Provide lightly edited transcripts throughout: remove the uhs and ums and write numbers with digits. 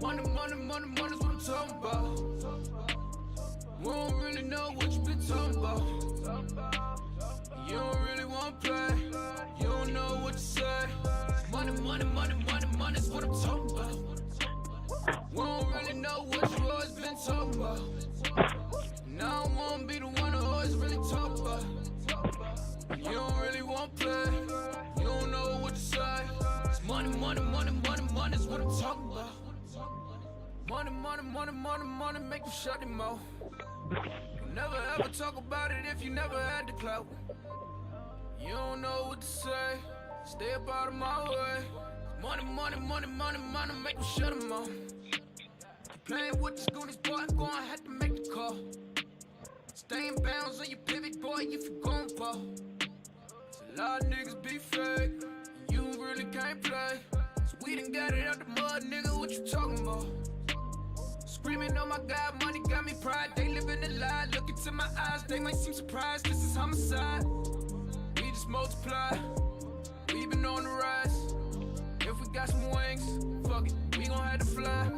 Money's what I'm talking about. We don't really know what you been talking about. You don't really want to play. You don't know what to say. Money's what I'm talking about. We don't really know what you always been talking about. Now I wanna be the one who always really talk about. You don't really want to play. You don't know what to say. It's money's what I'm talking about. Money, make you shut them mouth. You never ever talk about it if you never had the clout. You don't know what to say. Stay up out of my way. Money, make you shut them mouth. You playing with the Goonies, boy, I'm gonna have to make the call. Stay in bounds on your pivot, boy, if you gon' fall. A lot of niggas be fake, you really can't play. So we done got it out the mud, nigga, what you talking about? Screaming, oh my God, money got me pride. They living a lie, look into my eyes, they might seem surprised. This is homicide. We just multiply, we been on the rise. If we got some wings, fuck it, we gon' have to fly.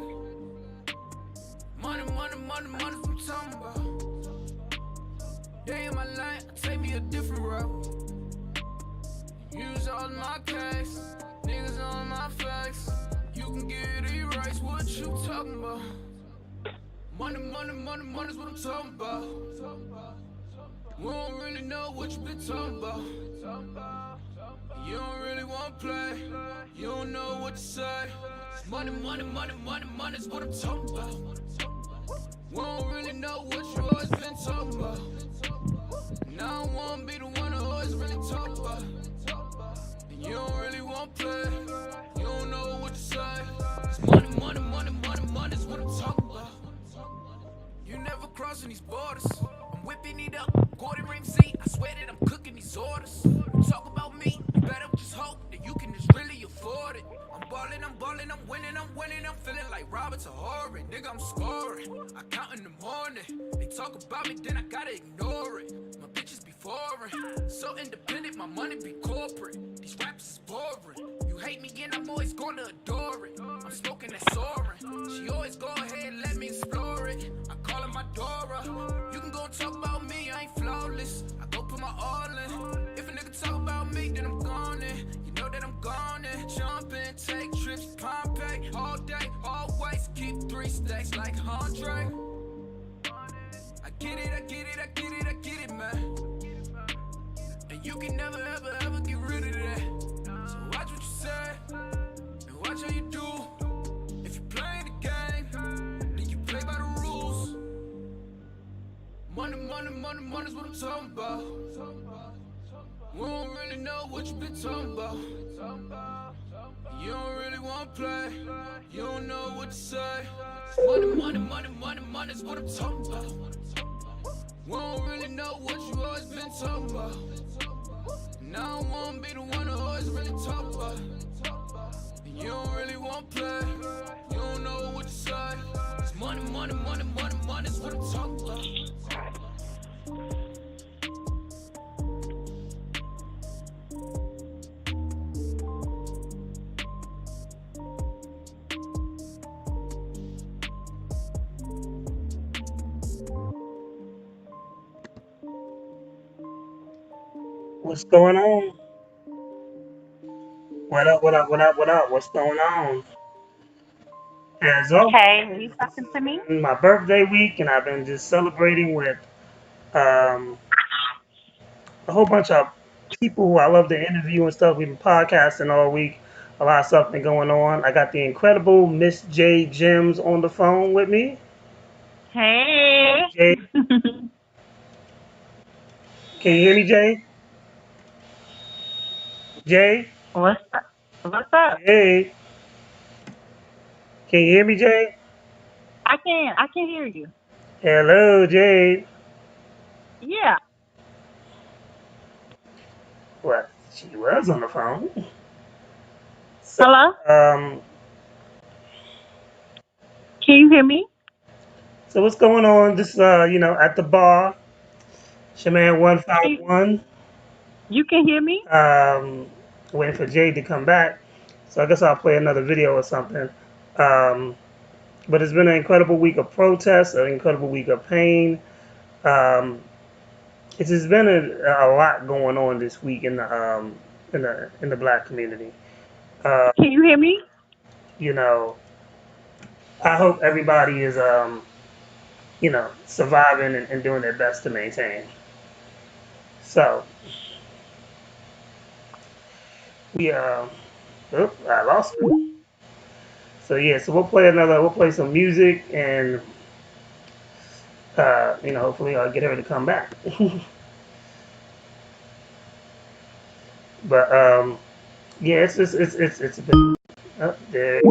Money's what I'm talking about. Day in my life, take me a different route. Use all my case, niggas on my face. You can get it erased, what you talking about? Money's what I'm talking about. We don't really know what you been talking about. You don't really want to play, you don't know what to say. Money's what I'm talking about. We don't really know what you always been talking about. Now I wanna be the one who always really talk about. And you don't really want to play, you don't know what to say. It's money's what I'm talking about. You never crossing these borders. I'm whipping it up, Gordon Ramsay. I swear that I'm cooking these orders. You talk about me, you better just hope that you can just really afford it. I'm balling, I'm winning, I'm feeling like Robert to Horry. Nigga, I'm scoring, I count in the morning. They talk about me, then I gotta ignore it. My bitches be foreign, so independent, my money be corporate. These rappers is boring. You hate me and I'm always gonna adore it. I'm smoking that soaring. She always go ahead, let me explore it. I call her my Dora. You can go and talk about me, I ain't flawless. I go put my all in. If a nigga talk about me, then I'm gone in. You know that I'm gone in. Jump in, take trips, Pompeii. All day, always keep 3 stacks like Andre. I get it, man. And you can never, ever get rid of that. So watch what you say, and watch how you do. If you play the game, then you play by the rules. Money's what I'm talking about. We don't really know what you been talking about. You don't really want to play, you don't know what to say. Money's what I'm talking about. We don't really know what you always been talking about. Now I wanna be the one who always really talk about. And you don't really want to play, you don't know what to say. It's money's what I'm talking about. What's going on? What up? What's going on? As always, Okay, are you this talking has to me? been my birthday week, and I've been just celebrating with um, a whole bunch of people who I love to interview and stuff. We've been podcasting all week. A lot of stuff been going on. I got the incredible Miss J Gems on the phone with me. Hey. Jay, can you hear me, Jay? Jay, What's up? What's up? Jay, can you hear me, Jay? I can hear you. Hello, Jay. Yeah. Well, she was on the phone. So, Hello? um, Can you hear me? so what's going on? This, at the bar. It's your man Can you, 151. you can hear me? Um, Waiting for Jade to come back. So I guess I'll play another video or something. Um, But it's been an incredible week of protests, an incredible week of pain. Um, it's just been a lot going on this week in the black community. Uh, Can you hear me? you know, I hope everybody is surviving and doing their best to maintain. So we I lost it. So yeah, so we'll play some music and hopefully I'll get her to come back. But yeah, it's a bit up there.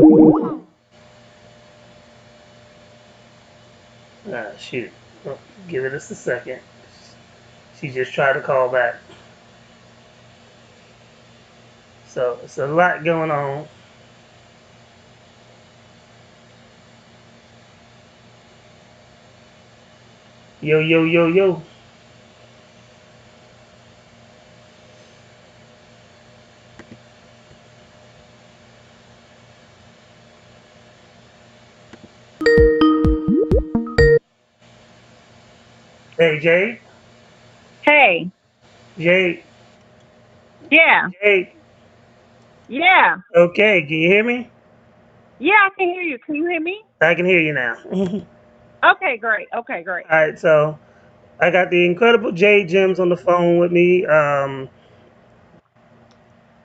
Shoot. Oh, give it just a second. She just tried to call back. So it's a lot going on. Yo, yo, yo, yo. Hey, Jay. Hey. Jay. Yeah. Jay. Yeah. Okay, can you hear me? Yeah, I can hear you. Can you hear me? I can hear you now. All Okay, great. Okay, great. right, so I got the incredible Jay Jims on the phone with me.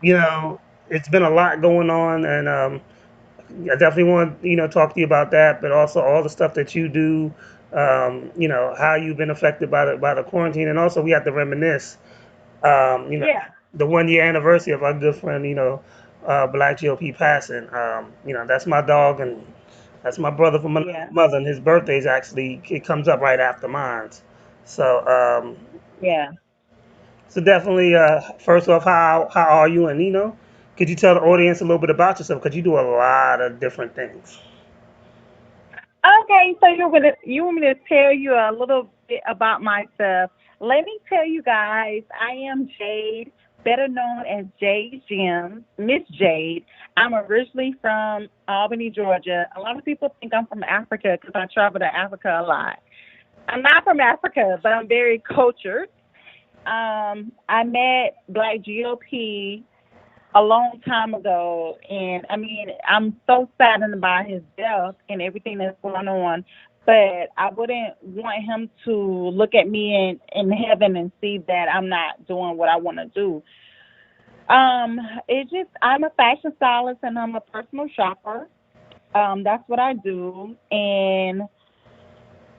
You know, it's been a lot going on, and I definitely want talk to you about that, but also all the stuff that you do. How you've been affected by the quarantine, and also we have to reminisce. Um, you know, Yeah. the 1 year anniversary of our good friend, Black GOP passing. That's my dog, and that's my brother from another Yeah. mother, and his birthday is actually it comes up right after mine. So, Yeah. so definitely, first off, how are you? And could you tell the audience a little bit about yourself? Because you do a lot of different things. Okay, so you want me to tell you a little bit about myself. Let me tell you guys, I am Jade, better known as Jade Jim, Miss Jade. I'm originally from Albany, Georgia. A lot of people think I'm from Africa because I travel to Africa a lot. I'm not from Africa, but I'm very cultured. I met Black GOP a long time ago, and I mean, I'm so saddened by his death and everything that's going on. But I wouldn't want him to look at me in heaven and see that I'm not doing what I want to do. It's just I'm a fashion stylist and I'm a personal shopper. That's what I do, and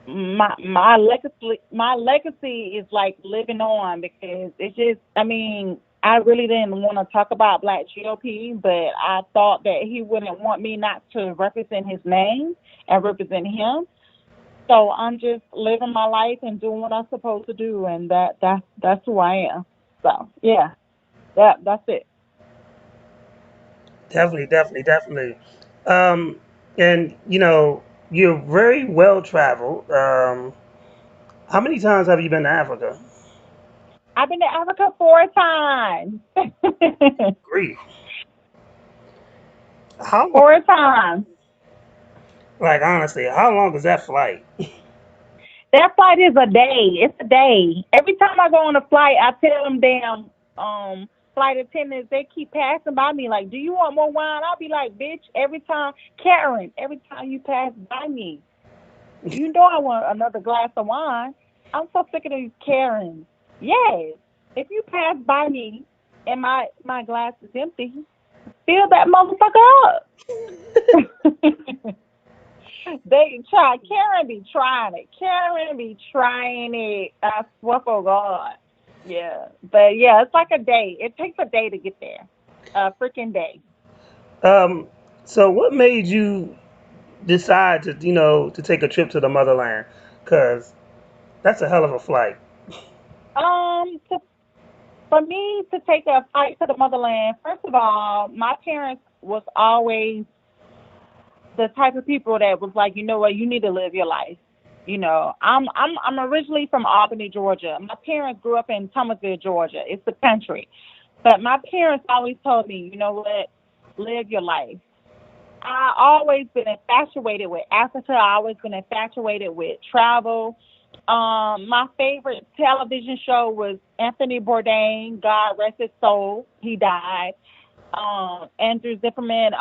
my legacy is like living on because it's just I mean I really didn't want to talk about Black GOP, but I thought that he wouldn't want me not to represent his name and represent him. So I'm just living my life and doing what I'm supposed to do, and that's who I am. So yeah, that's it. Definitely, definitely, definitely. Um, and you're very well traveled. How many times have you been to Africa? I've been to Africa 4 times. Grief. How long? 4 times. Like honestly, how long is that flight? That flight is a day. It's a day. Every time I go on a flight, I tell them damn flight attendants, they keep passing by me like, "Do you want more wine?" I'll be like, "Bitch, every time, Karen, every time you pass by me, you know I want another glass of wine." I'm so sick of these Karens. Yes, if you pass by me and my glass is empty, fill that motherfucker up. They try. Karen be trying it. Karen be trying it. I swear for God. Yeah, but yeah, it's like a day. It takes a day to get there. A freaking day. Um, so what made you decide to take a trip to the motherland? Cause that's a hell of a flight. To, for me to take a flight to the motherland, first of all, my parents was always the type of people that was like, you know what, you need to live your life. I'm originally from Albany, Georgia. My parents grew up in Thomasville, Georgia. It's the country. But my parents always told me, you know what, live your life. I always been infatuated with Africa. I always been infatuated with travel. My favorite television show was Anthony Bourdain. God rest his soul. He died. Andrew Zimmerman.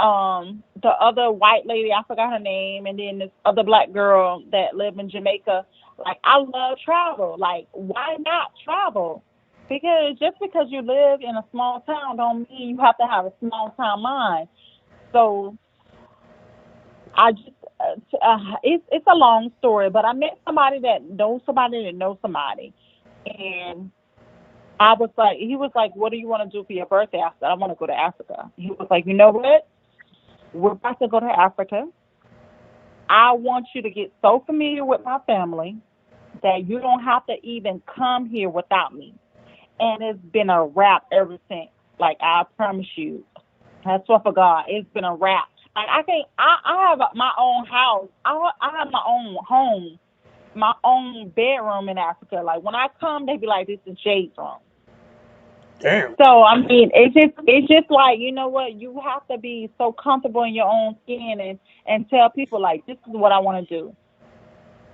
The other white lady, I forgot her name, and then this other black girl that lived in Jamaica. Like, I love travel. Like, why not travel? Because just because you live in a small town don't mean you have to have a small town mind. So I just it's a long story, but I met somebody that knows somebody, and I was like, he was like, "What do you want to do for your birthday?" I said, "I want to go to Africa." He was like, "You know what? We're about to go to Africa. I want you to get so familiar with my family that you don't have to even come here without me." And it's been a wrap ever since. Like, I promise you, I swear for God, it's been a wrap. Like, I can't. I have my own house. I have my own home, my own bedroom in Africa. Like, when I come, they be like, "This is Jade's room." Damn. So I mean, it's just like, you know what, you have to be so comfortable in your own skin and tell people like, this is what I want to do,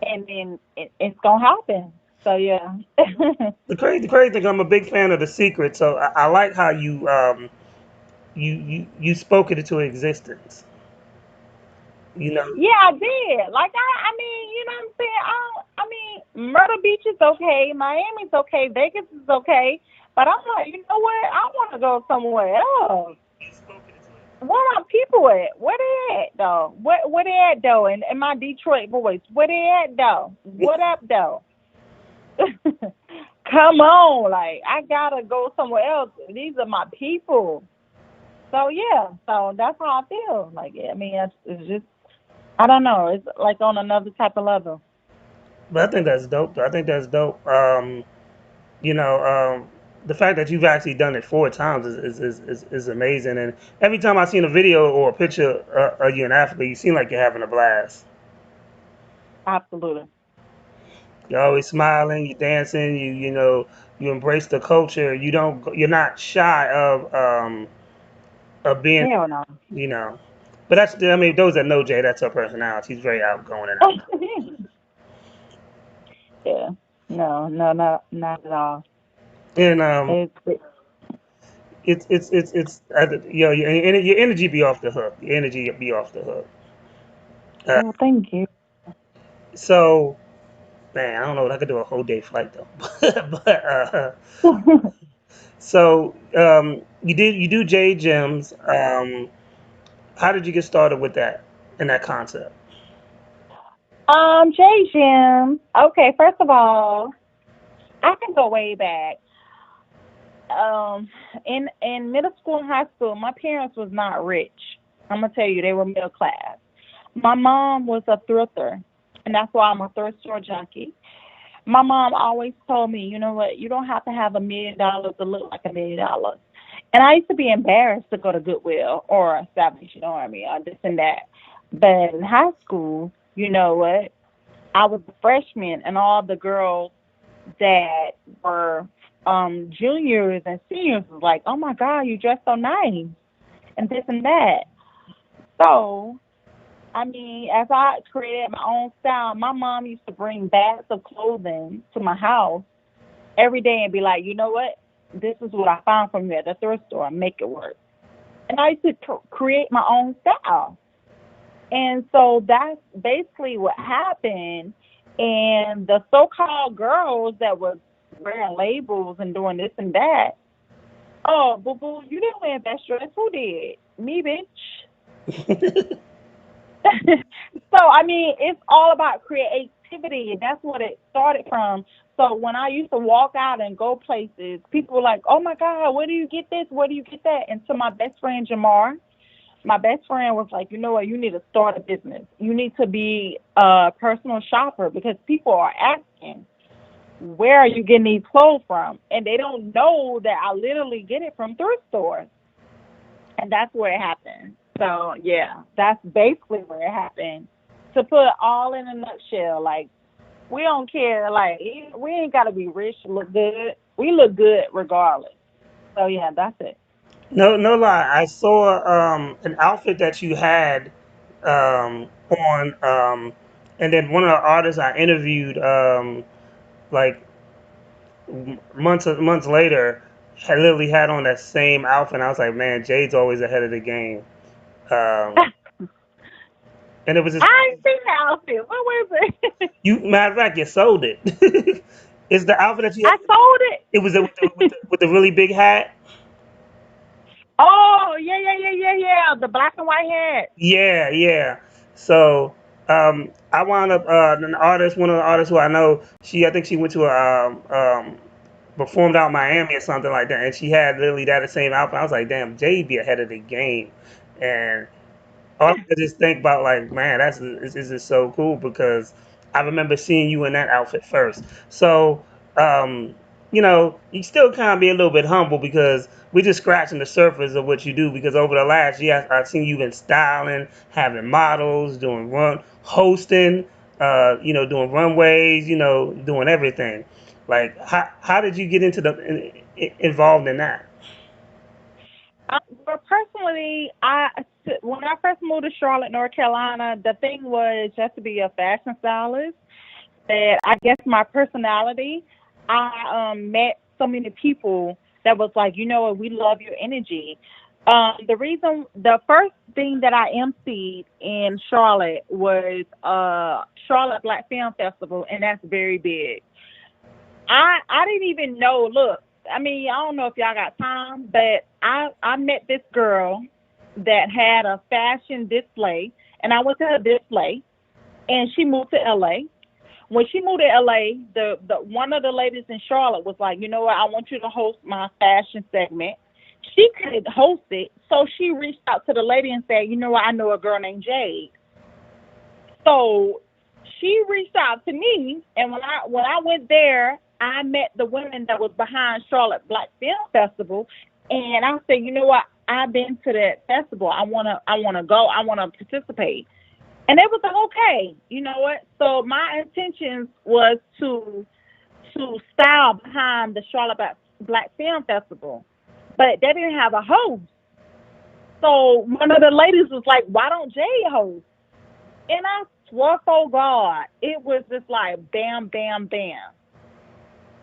and then it's gonna happen. So yeah. The crazy thing, I'm a big fan of The Secret, so I like how you spoke it into existence. You know, Yeah, I did. Like, I mean, you know what I'm saying? I mean, Myrtle Beach is okay, Miami's okay, Vegas is okay, but I'm like, you know what? I want to go somewhere else. you spoke it into Where my people at? Where they at though? Where they at though? And my Detroit boys, where they at though? existence. What up though? Come on, like, I gotta go somewhere else. These are my people. So yeah, so that's how I feel. Like, I mean, it's just, I don't know. It's like on another type of level. But I think that's dope. Though. I think that's dope. You know, the fact that you've actually done it 4 times is amazing. And every time I seen a video or a picture of you in Africa, you seem like you're having a blast. Absolutely. You're always smiling, you're dancing, you embrace the culture. You're not shy of being, Hell no. you know. But I mean, those that know Jay, that's her personality. She's very outgoing and out. Yeah. No, no, no, not at all. And It's your energy be off the hook. Your energy be off the hook. Uh, well, thank you. so man, I don't know if I could do a whole day flight though. but so you do J Gems. How did you get started with that and that concept? Jay Jim. Okay, first of all, I can go way back. In middle school and high school, my parents was not rich. I'm gonna tell you, they were middle class. My mom was a thrifter, and that's why I'm a thrift store junkie. My mom always told me, you know what, you don't have to have $1 million to look like $1 million. And I used to be embarrassed to go to Goodwill or Salvation Army or this and that. But in high school, you know what? I was a freshman, and all the girls that were juniors and seniors was like, "Oh my God, you dress so nice," and this and that. So, I mean, as I created my own style, my mom used to bring bags of clothing to my house every day and be like, "You know what? This is what I found from you at the thrift store. Make it work." And I used to create my own style. And so that's basically what happened. And the so-called girls that was wearing labels and doing this and that, oh, boo boo, you didn't wear that dress. Who did? Me, bitch. So I mean, it's all about creativity, and that's what it started from. So when I used to walk out and go places, people were like, "Oh my God, where do you get this? Where do you get that?" And to my best friend Jamar, my best friend was like, "You know what? You need to start a business. You need to be a personal shopper because people are asking, where are you getting these clothes from?" And they don't know that I literally get it from thrift stores. And that's where it happened. So yeah, that's basically where it happened. To put it all in a nutshell, like, we don't care. Like, we ain't gotta be rich to look good. We look good regardless. So yeah, that's it. No, no lie. I saw an outfit that you had on, and then one of the artists I interviewed like months later had literally had on that same outfit. And I was like, man, Jade's always ahead of the game. Um, and it was just I ain't seen the outfit. What was it? you. Matter of fact, you sold it. It's the outfit that you I had. sold it. It was with the really big hat. Oh, yeah, yeah, yeah, yeah, yeah. The black and white hat. Yeah, yeah. So I wound up one of the artists who I know. I think she went to a performed out in Miami or something like that, and she had literally that same outfit. I was like, damn, Jay be ahead of the game, and all I could just think about like, man, this is so cool because I remember seeing you in that outfit first. So, um, you still kind of be a little bit humble because we're just scratching the surface of what you do. Because over the last year, I've seen you been styling, having models, hosting, doing runways, doing everything. Like, how did you get involved in that? Well, personally, when I first moved to Charlotte, North Carolina, the thing was just to be a fashion stylist. That I guess my personality, I met so many people that was like, you know what, we love your energy. The first thing that I emceed in Charlotte was Charlotte Black Film Festival, and that's very big. I didn't even know. Look, I mean, I don't know if y'all got time, but I met this girl that had a fashion display, and I went to her display, and she moved to LA. When she moved to LA, the one of the ladies in Charlotte was like, you know what, I want you to host my fashion segment. She couldn't host it, so she reached out to the lady and said, you know what, I know a girl named Jade. So she reached out to me, and when I went there, I met the women that was behind Charlotte Black Film Festival, and I said, you know what, I've been to that festival. I wanna go. I wanna participate. And it was like, okay, you know what? So my intentions was to style behind the Charlotte Black Film Festival, but they didn't have a host. So one of the ladies was like, "Why don't Jay host?" And I swear for God, it was just like bam, bam, bam.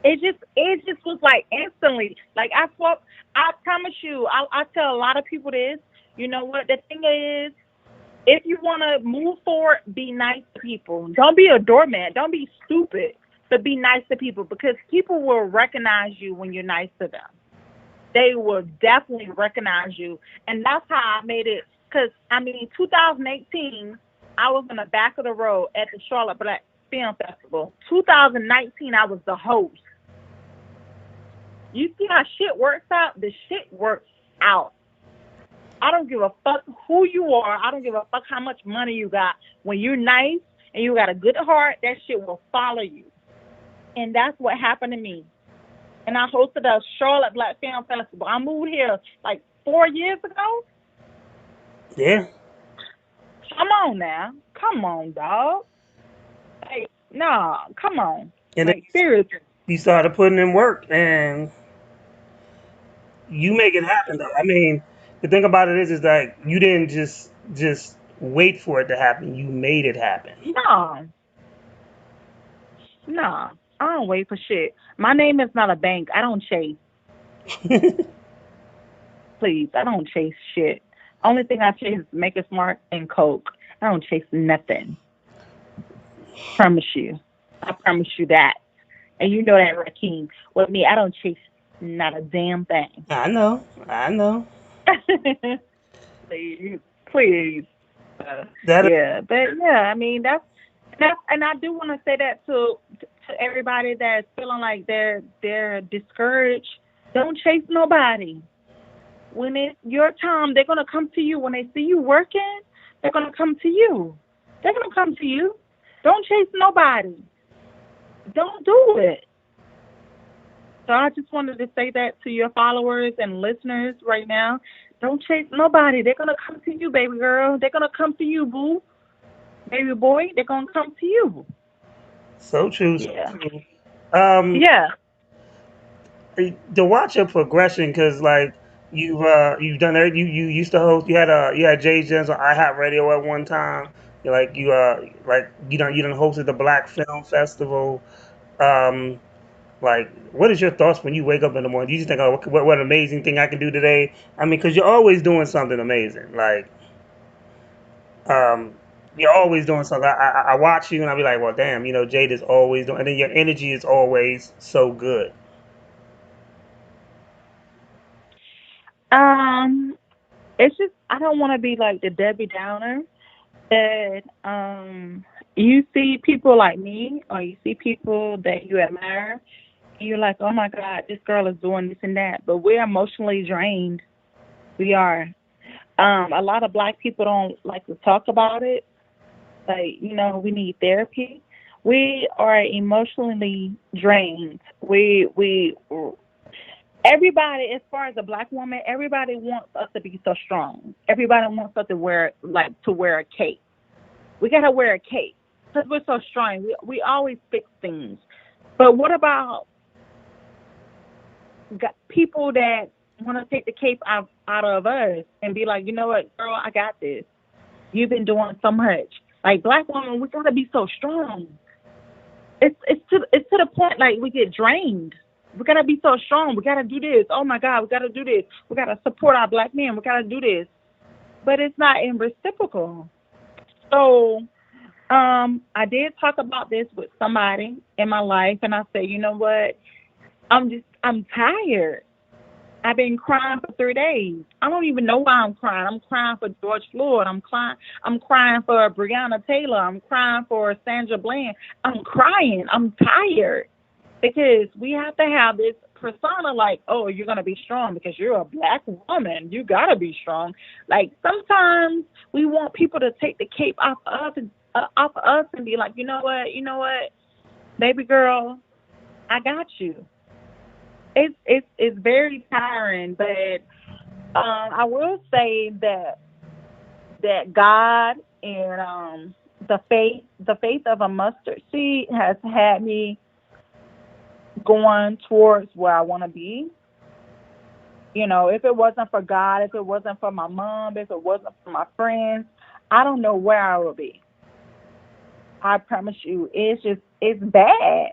It just was like instantly. Like I swear, I promise you, I tell a lot of people this. You know what? The thing is, if you want to move forward, be nice to people. Don't be a doormat. Don't be stupid, but be nice to people because people will recognize you when you're nice to them. They will definitely recognize you. And that's how I made it. Because, I mean, 2018, I was in the back of the road at the Charlotte Black Film Festival. 2019, I was the host. You see how shit works out? The shit works out. I don't give a fuck who you are. I don't give a fuck how much money you got. When you're nice and you got a good heart, that shit will follow you. And that's what happened to me. And I hosted a Charlotte Black Film Festival. I moved here like 4 years ago. Yeah, Come on now. Come on, dog. Like, nah, come on. and then Like, seriously. you started putting in work, and you make it happen though. I mean, the thing about it is like you didn't just wait for it to happen. You made it happen. No, no. I don't wait for shit. My name is not a bank. I don't chase. Please, I don't chase shit. Only thing I chase is Make It Smart and Coke. I don't chase nothing. Promise you. I promise you that. And you know that, Rakeem. With me, I don't chase not a damn thing. I know, I know. Please, please. Uh, That yeah, but yeah, I mean and I do want to say that to everybody that's feeling like they're discouraged. Don't chase nobody. When it's your time, they're gonna come to you. When they see you working, they're gonna come to you. They're gonna come to you. Don't chase nobody. Don't do it. So I just wanted to say that to your followers and listeners right now. Don't chase nobody. They're gonna come to you, baby girl. They're gonna come to you, boo. Baby boy, they're gonna come to you. so true, so Yeah. true. Um, Yeah. to watch your progression, because like You've done it. You used to host. You had Jay Jens on iHeartRadio at one time. You done hosted the Black Film Festival. Um, like, what is your thoughts when you wake up in the morning? Do you just think, oh, what an amazing thing I can do today? I mean, because you're always doing something amazing. Um, you're always doing something. I watch you and I be like, well, damn, Jade is always doing, and then your energy is always so good. Um, it's just I don't want to be like the Debbie Downer that you see people like me or you see people that you admire and you're like, oh my God, this girl is doing this and that, but we're emotionally drained. We are. A lot of black people don't like to talk about it. Like, we need therapy. We are emotionally drained. We everybody, as far as a black woman, everybody wants us to be so strong. Everybody wants us to wear a cape. We gotta wear a cape because we're so strong. We always fix things. But what about people that want to take the cape out of us and be like, you know what, girl, I got this. You've been doing so much. Like black women, we gotta be so strong. It's to the point like we get drained. We gotta be so strong. We gotta do this. Oh my God, we gotta do this. We gotta support our black men. We gotta do this. But it's not in reciprocal. So I did talk about this with somebody in my life, and I said, you know what? I'm tired. I've been crying for 3 days. I don't even know why I'm crying. I'm crying for George Floyd. I'm crying for Breonna Taylor. I'm crying for Sandra Bland. I'm crying. I'm tired because we have to have this persona like, oh, you're gonna be strong because you're a black woman. You gotta be strong. Like sometimes we want people to take the cape off of us and be like, you know what, baby girl, I got you. It's very tiring, but I will say that God and the faith of a mustard seed has had me going towards where I want to be. If it wasn't for God, if it wasn't for my mom, if it wasn't for my friends, I don't know where I would be. I promise you, it's bad.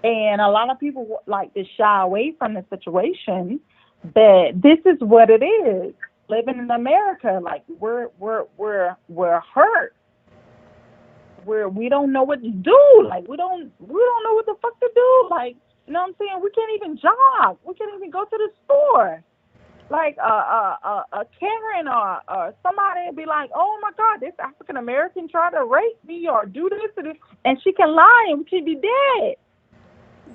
And a lot of people like to shy away from the situation, but this is what it is. Living in America, like we're hurt. We don't know what to do. Like we don't know what the fuck to do. Like what I'm saying? We can't even jog. We can't even go to the store. Like a Karen or somebody would be like, oh my God, this African American tried to rape me or do this or this, and she can lie and she'd be dead.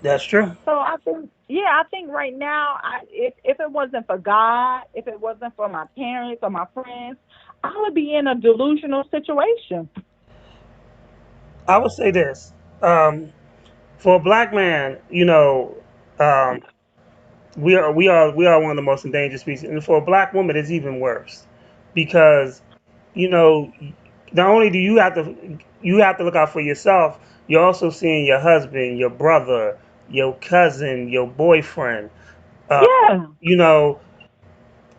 That's true. So I think right now, if it wasn't for God, if it wasn't for my parents or my friends, I would be in a delusional situation. I would say this. Um, for a black man, um, we are one of the most endangered species, and for a black woman, it's even worse because you know not only do you have to look out for yourself, you're also seeing your husband, your brother, your cousin, your boyfriend, uh, Yeah. you know,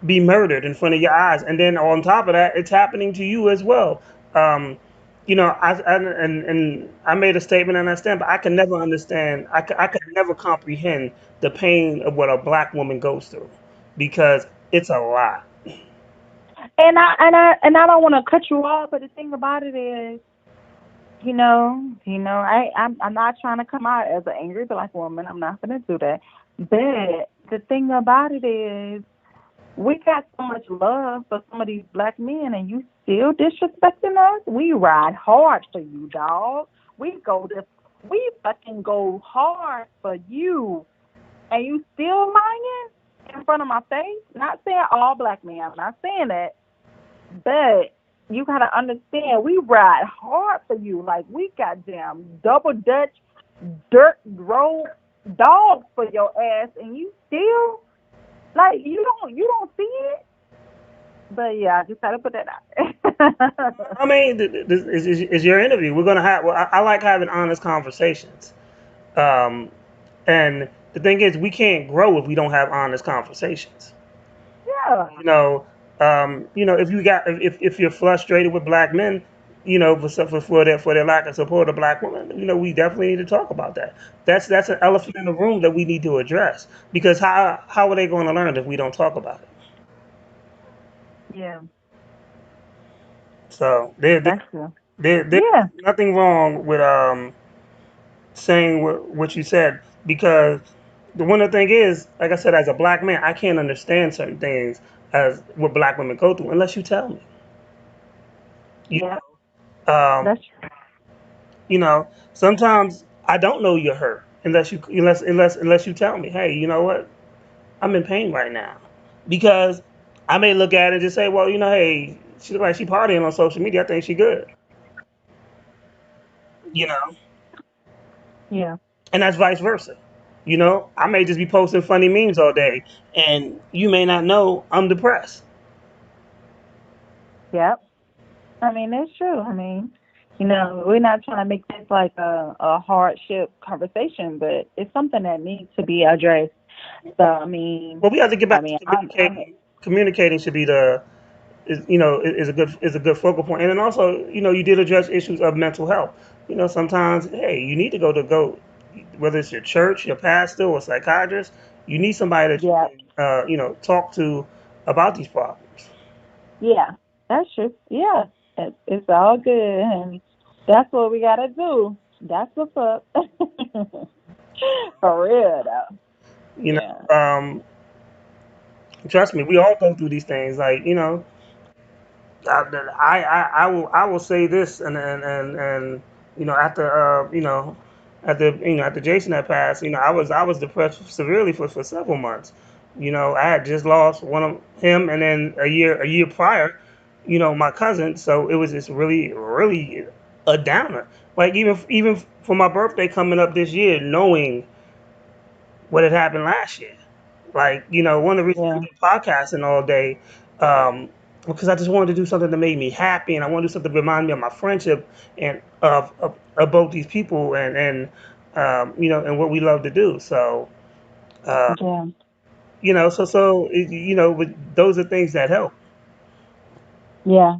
be murdered in front of your eyes, and then on top of that, it's happening to you as well. Um, and I made a statement and I stand, but I can never understand. I could never comprehend the pain of what a black woman goes through because it's a lot. And I don't want to cut you off, but the thing about it is, I'm not trying to come out as an angry black woman. I'm not gonna do that. But the thing about it is, we got so much love for some of these black men, and you still disrespecting us. We ride hard for you, dog. We fucking go hard for you, and you still lying in front of my face. Not saying all black men. I'm not saying that, but you gotta understand, we ride hard for you. Like we goddamn double dutch dirt road dogs for your ass, and you still like you don't see it. But yeah, I just had to put that out. I mean, this is your interview. We're gonna have. Well, I like having honest conversations. Um, and the thing is, we can't grow if we don't have honest conversations. If you got if you're frustrated with black men, for their lack of support of black women, we definitely need to talk about that. That's an elephant in the room that we need to address because how are they going to learn if we don't talk about it? Yeah, So that's true. there's Yeah, nothing wrong with saying what you said because the one thing is, like I said, as a black man, I can't understand certain things as what black women go through unless you tell me. You yeah, um, that's true. sometimes I don't know you're hurt unless you tell me, hey, you know what, I'm in pain right now, because I may look at it and just say, well, hey, she look like she partying on social media. I think she good, you know, Yeah, and that's vice versa. I may just be posting funny memes all day, and you may not know I'm depressed. yeah. I mean, it's true. I mean, we're not trying to make this like a hardship conversation, but it's something that needs to be addressed. So Well, we have to get I back to mean, I'm communicating. Communicating should be is a good focal point. And then also, you did address issues of mental health. Sometimes, hey, you need to go, whether it's your church, your pastor, or psychiatrist. You need somebody that you yeah, can, talk to about these problems. yeah. That's true. Yeah, it's all good, and that's what we gotta do. That's what's up. For real though. You Yeah. know, trust me, we all go through these things. Like, I will say this, and after after Jason had passed, I was depressed severely for several months. I had just lost one of him, and then a year prior, my cousin. So it was just really a downer. Like, even for my birthday coming up this year, knowing what had happened last year. Like, one of the reasons I Yeah. did podcasting all day, um, because I just wanted to do something that made me happy, and I wanted to do something to remind me of my friendship and of both these people, and what we love to do. So, uh, Yeah. but those are things that help. Yeah.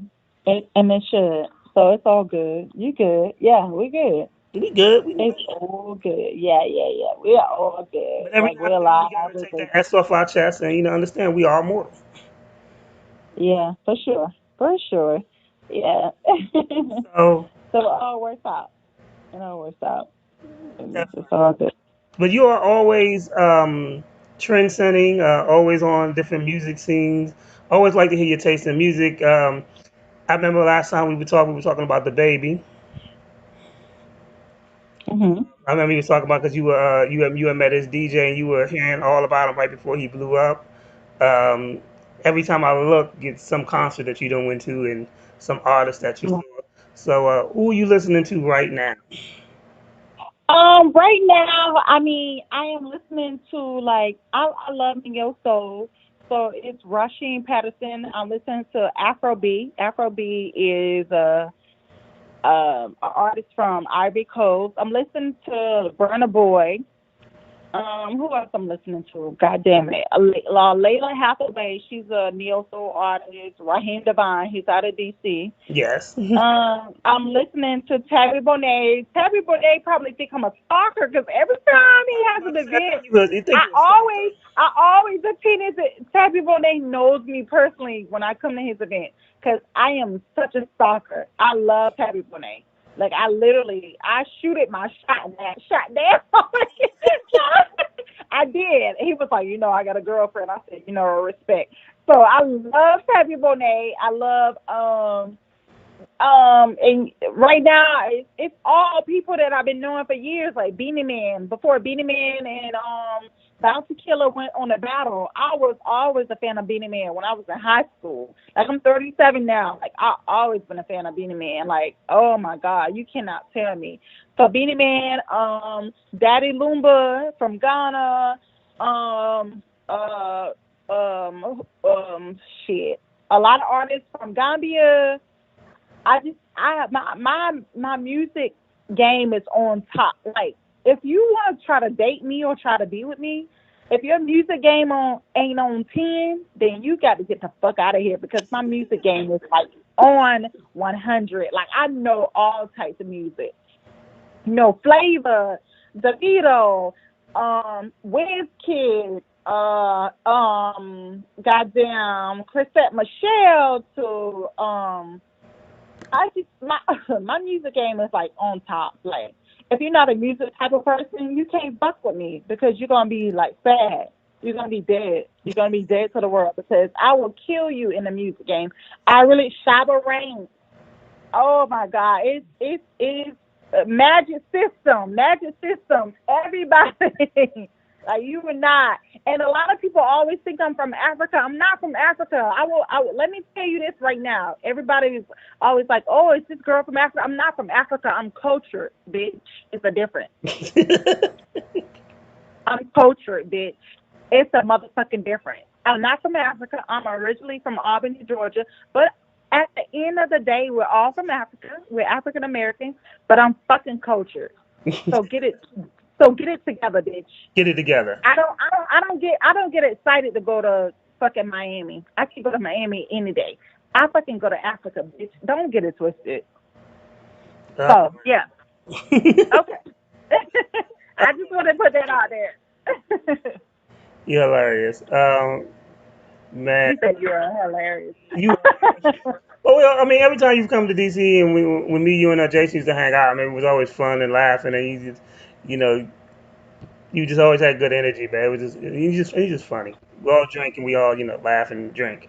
And it should. So it's all good. You good. Yeah, we good. We good. It's all good. Yeah, yeah, yeah. We are all good. But every Like now we're and then we alive. gotta We're take good. that S off our chest and understand we are mortal. Yeah, for sure. For sure. Yeah. So, So it all works out. It all works out. And it's just definitely. all good. But you are always trend-setting, always on different music scenes. Always like to hear your taste in music. I remember last time we were talking about the baby. Mhm. I remember you was talking about because you had met his DJ and you were hearing all about him right before he blew up. Um, every time I look, get some concert that you don't went to and some artist that you saw. So who are you listening to right now? Right now, I mean, I am listening to like I love Neo Soul, so it's Rasheen Patterson. I'm listening to Afrobeat. Afrobeat is a artist from Ivory Coast. I'm listening to Burna Boy. Who else I'm listening to? God damn it. Layla Hathaway, she's a neo soul artist. Raheem Devine, he's out of DC. Yes. I'm listening to Tabby Bonet. Tabby Bonet probably think I'm a stalker because every time he I was has about an to say, I event, think you a stalker. I always attend his. Tabby Bonet knows me personally when I come to his event because I am such a stalker. I love Tabby Bonet. Like I shoot at my shot down. I did. He was like, I got a girlfriend. I said, respect. So I love Tabby Bonet. I love and right now it's all people that I've been knowing for years, like Beanie Man. Before Beanie Man and Bounty Killer went on a battle, I was always a fan of Beanie Man when I was in high school. Like I'm 37 now. Like I always been a fan of Beanie Man. Like oh my god, you cannot tell me. So Beanie Man, Daddy Lumba from Ghana, uh, shit. A lot of artists from Gambia. My music game is on top. Like if you want to try to date me or try to be with me, If your music game ain't on 10, then you got to get the fuck out of here because my music game is like on 100. Like I know all types of music. Flavor, Davido, Wizkid, goddamn, Chrisette Michelle to I just my music game is like on top. Like if you're not a music type of person, you can't fuck with me because you're gonna be like sad. You're gonna be dead. You're gonna be dead to the world because I will kill you in the music game. I really Shabba Ranks. Oh my God, it's Magic System, everybody. Like you were not. And a lot of people always think I'm from Africa. I'm not from Africa. I will let me tell you this right now. Everybody is always like, oh, is this girl from Africa? I'm not from Africa. I'm cultured, bitch. It's a difference. I'm cultured, bitch. It's a motherfucking difference. I'm not from Africa. I'm originally from Albany, Georgia. But at the end of the day, we're all from Africa. We're African Americans, but I'm fucking cultured. So get it. So get it together, bitch. Get it together. I don't get excited to go to fucking Miami. I can go to Miami any day. I fucking go to Africa, bitch. Don't get it twisted. Uh, So yeah, okay. I just want to put that out there. you're hilarious. Man, You said you're hilarious. you. Well, I mean, every time you've come to DC and when me, you, and Jason used to hang out, I mean, it was always fun and laughing, and you know, you just always had good energy, man. It was you just funny. We all drink and we all, laugh and drink.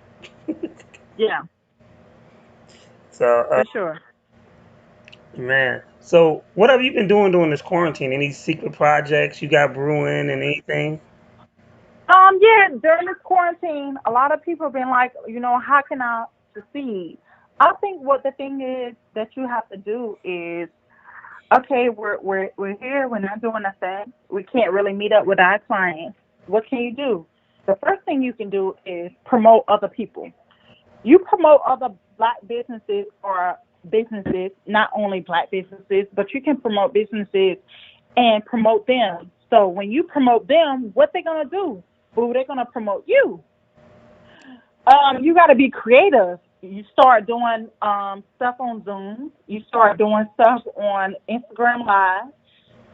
Yeah, So, for sure. man. So, what have you been doing during this quarantine? Any secret projects you got brewing and anything? Yeah, during this quarantine, a lot of people have been like, how can I succeed? I think what the thing is that you have to do is, okay, we're here, we're not doing nothing. We can't really meet up with our clients. What can you do? The first thing you can do is promote other people. You promote other black businesses or businesses, not only black businesses, but you can promote businesses and promote them. So when you promote them, what they're gonna do? Boo, they're gonna promote you. You got to be creative. You start doing stuff on Zoom. You start doing stuff on Instagram Live,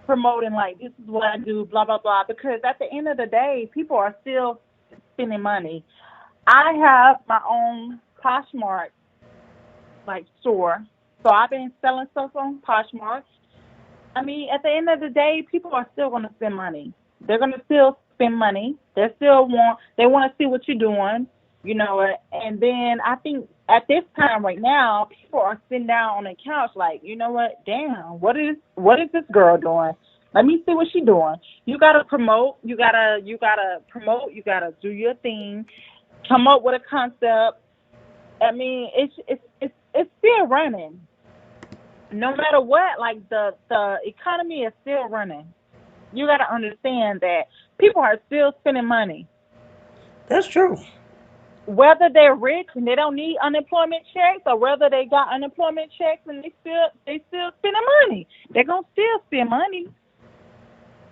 promoting like this is what I do, blah blah blah. Because at the end of the day, people are still spending money. I have my own Poshmark like store, so I've been selling stuff on Poshmark. I mean, at the end of the day, people are still going to spend money. They're going to still spend money. They want to see what you're doing, And then I think at this time right now, people are sitting down on the couch like, you know what? Damn, what is this girl doing? Let me see what she's doing. You gotta promote. You gotta promote. You gotta do your thing. Come up with a concept. I mean, it's still running no matter what, like the economy is still running. You got to understand that people are still spending money, That's true. whether they're rich and they don't need unemployment checks, or whether they got unemployment checks and they still spending money. They're gonna still spend money.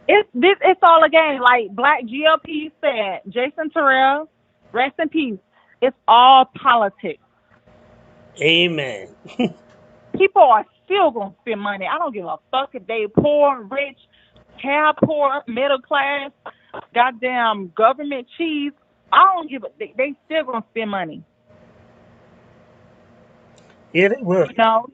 It's all a game. Like Black GLP said, Jason Terrell, rest in peace. It's all politics. Amen. People are still gonna spend money. I don't give a fuck if they poor, rich, hair poor, middle class, goddamn government cheese. I don't give a. They still gonna spend money. Yeah, they will. They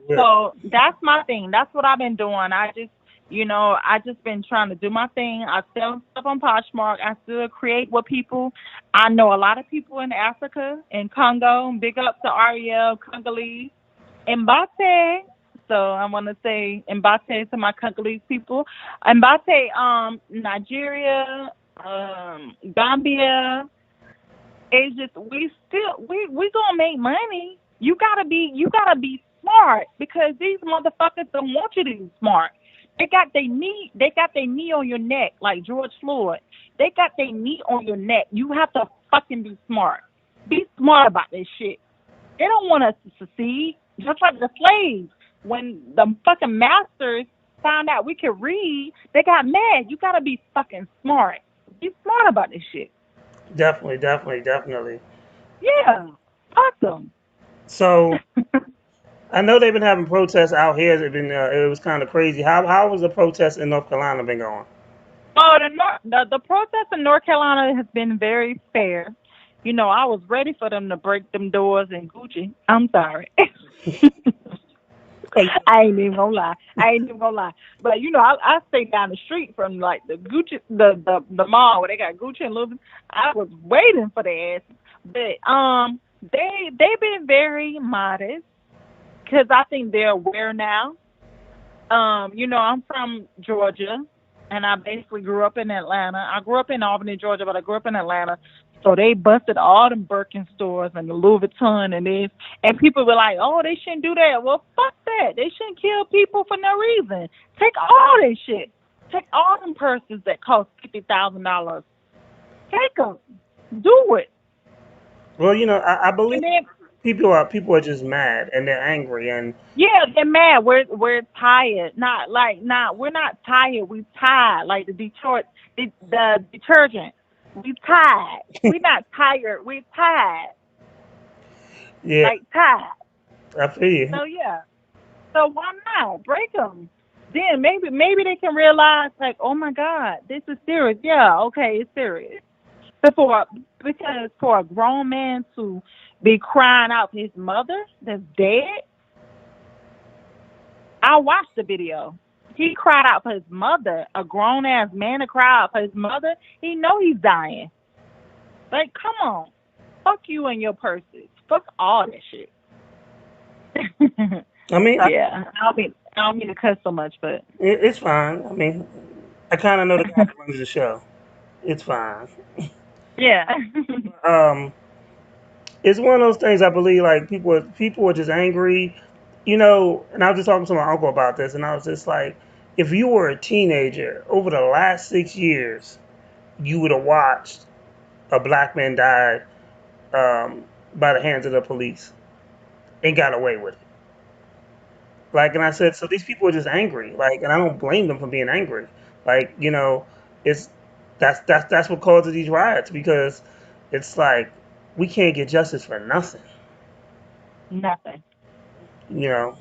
will. So that's my thing. That's what I've been doing. I just been trying to do my thing. I sell stuff on Poshmark. I still create with people. I know a lot of people in Africa, in Congo. Big up to Ariel, Congolese. Mbate. So I want to say Mbate to my Congolese people. Mbate, Nigeria, Gambia. It's just we gonna make money. You gotta be smart because these motherfuckers don't want you to be smart. They got their knee on your neck like George Floyd. They got their knee on your neck. You have to fucking be smart. Be smart about this shit. They don't want us to succeed. Just like the slaves. When the fucking masters found out we could read, they got mad. You gotta be fucking smart. He's smart about this shit. Definitely, definitely, definitely. Yeah. Awesome. So I know they've been having protests out here. It's been it was kind of crazy. How was the protest in North Carolina been going? Oh, the protest in North Carolina has been very fair. I was ready for them to break them doors in Gucci. I'm sorry. Oh, yeah. I ain't even gonna lie. I ain't even gonna lie. But I stay down the street from like the Gucci, the mall where they got Gucci and Louis. I was waiting for their asses, but they've been very modest because I think they're aware now. I'm from Georgia, and I basically grew up in Atlanta. I grew up in Albany, Georgia, but I grew up in Atlanta. So they busted all them Birkin stores and the Louis Vuitton and this, and people were like, "Oh, they shouldn't do that." Well, fuck that. They shouldn't kill people for no reason. Take all that shit. Take all them purses that cost $50,000. Take them. Do it. Well, I believe And then people are just mad and they're angry and yeah, they're mad. We're tired. Not we're not tired. We tired. Like the Detroit the detergent. We tired. We're not tired. We're tired. yeah, Like tired. I feel you. So yeah. So why not break them? Then maybe they can realize like, oh my God, this is serious. Yeah, okay, it's serious. Before because for a grown man to be crying out for his mother that's dead, I watched the video. He cried out for his mother. A grown ass man to cry out for his mother. He know he's dying. Like, come on. Fuck you and your purses. Fuck all that shit. I mean, Yeah. I don't mean to cuss so much, but it's fine. I mean, I kind of know the guy that runs the show. It's fine. yeah. Um, it's one of those things. I believe like people are just angry, And I was just talking to my uncle about this, and I was just like, if you were a teenager over the last 6 years, you would have watched a black man die by the hands of the police and got away with it. Like, and I said, so these people are just angry. Like, and I don't blame them for being angry. Like, it's that's what causes these riots because it's like we can't get justice for nothing. Nothing. You know,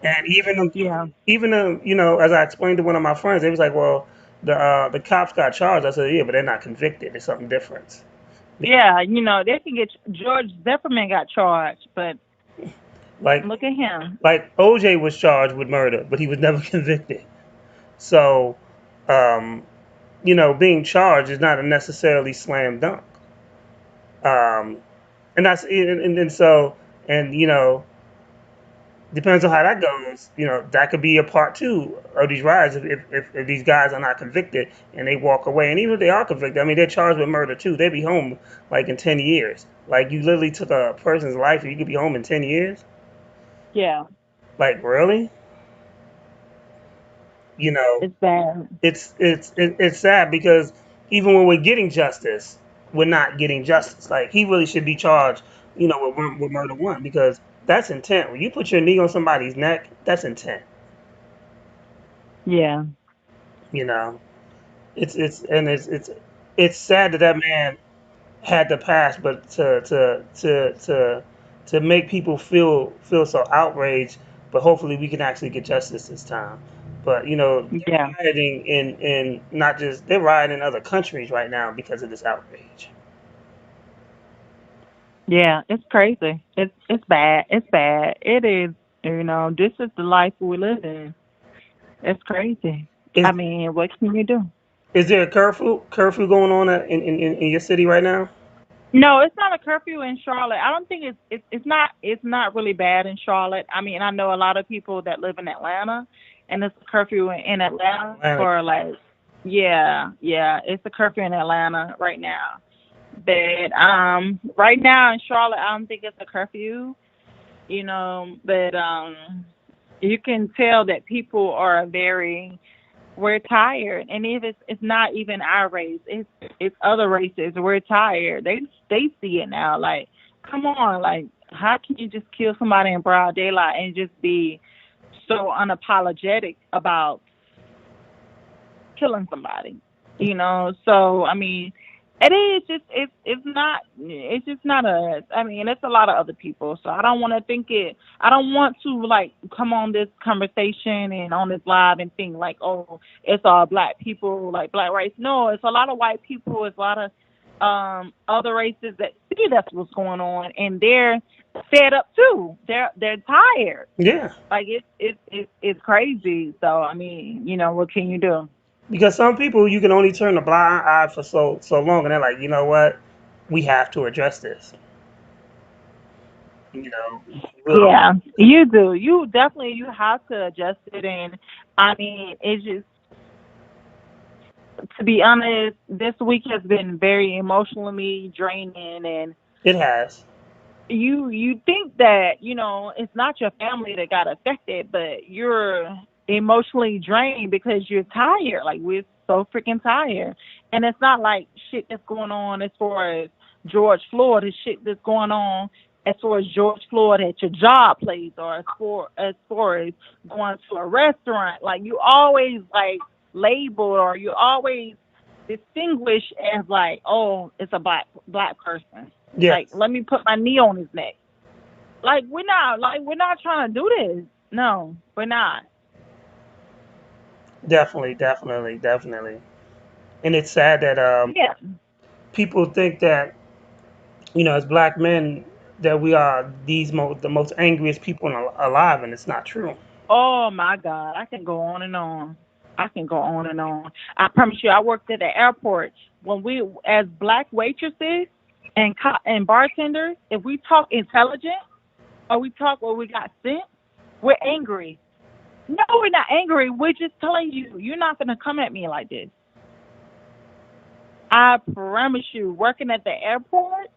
and Yeah. as I explained to one of my friends, they was like, well, the cops got charged. I said, yeah, but they're not convicted. It's something different. Yeah, they can get George Zepperman got charged, but Like look at him. like OJ was charged with murder, but he was never convicted. So, um, being charged is not a necessarily slam dunk. Um, and that's and so and depends on how that goes. That could be a part two of these riots if these guys are not convicted and they walk away. And even if they are convicted, I mean they're charged with murder too. They'd be home like in 10 years. Like you literally took a person's life and you could be home in 10 years. Yeah, Like really? You know, it's bad. it's sad because even when we're getting justice, we're not getting justice. Like he really should be charged, with murder one because that's intent. When you put your knee on somebody's neck, that's intent. Yeah. You know, it's sad that that man had to pass, but to make people feel so outraged. But hopefully we can actually get justice this time. But they're Yeah. rioting in not just they're rioting in other countries right now because of this outrage. Yeah, it's crazy. It's bad. It's bad. It is. This is the life we live in. It's crazy. Is I mean, what can you do? is there a curfew going on in your city right now? No, it's not a curfew in Charlotte. I don't think it's not really bad in Charlotte. I mean, I know a lot of people that live in Atlanta, and it's a curfew in Atlanta Atlanta. for like yeah, it's a curfew in Atlanta right now. But right now in Charlotte, I don't think it's a curfew. But you can tell that people are very we're tired, and if it's not even our race, it's other races. We're tired. They see it now. Like, come on, like how can you just kill somebody in broad daylight and just be so unapologetic about killing somebody? So I mean, it is just it's just not us. I mean, it's a lot of other people. So I don't want to think it. I don't want to like come on this conversation and on this live and think like, oh, it's all black people, like black race. No, it's a lot of white people. It's a lot of other races that see that's what's going on, and they're fed up too. They're tired. Yeah, Like it's crazy. So I mean, what can you do? because some people you can only turn a blind eye for so long, and they're like, you know what, we have to address this. You know, really. Yeah, you do. You definitely you have to adjust it, and I mean, it's just to be honest, this week has been very emotionally draining, and It has. you think that it's not your family that got affected, but you're emotionally drained because you're tired. Like we're so freaking tired, and it's not like shit that's going on as far as George Floyd. It's shit that's going on as far as George Floyd at your job place, or as far as going to a restaurant. Like you always like labeled, or you always distinguished as like, oh, it's a black person. Like, Yes, let me put my knee on his neck. Like we're not trying to do this. No, we're not. definitely, definitely, definitely. And it's sad that Yeah. people think that as black men that we are the most angriest people alive, and it's not true. Oh my God, I can go on and on. I can go on and on. I promise you, I worked at the airport when we, as black waitresses and bartenders, if we talk intelligent or we talk or we got sense, we're angry. No, we're not angry. We're just telling you, you're not gonna come at me like this. I promise you, working at the airport,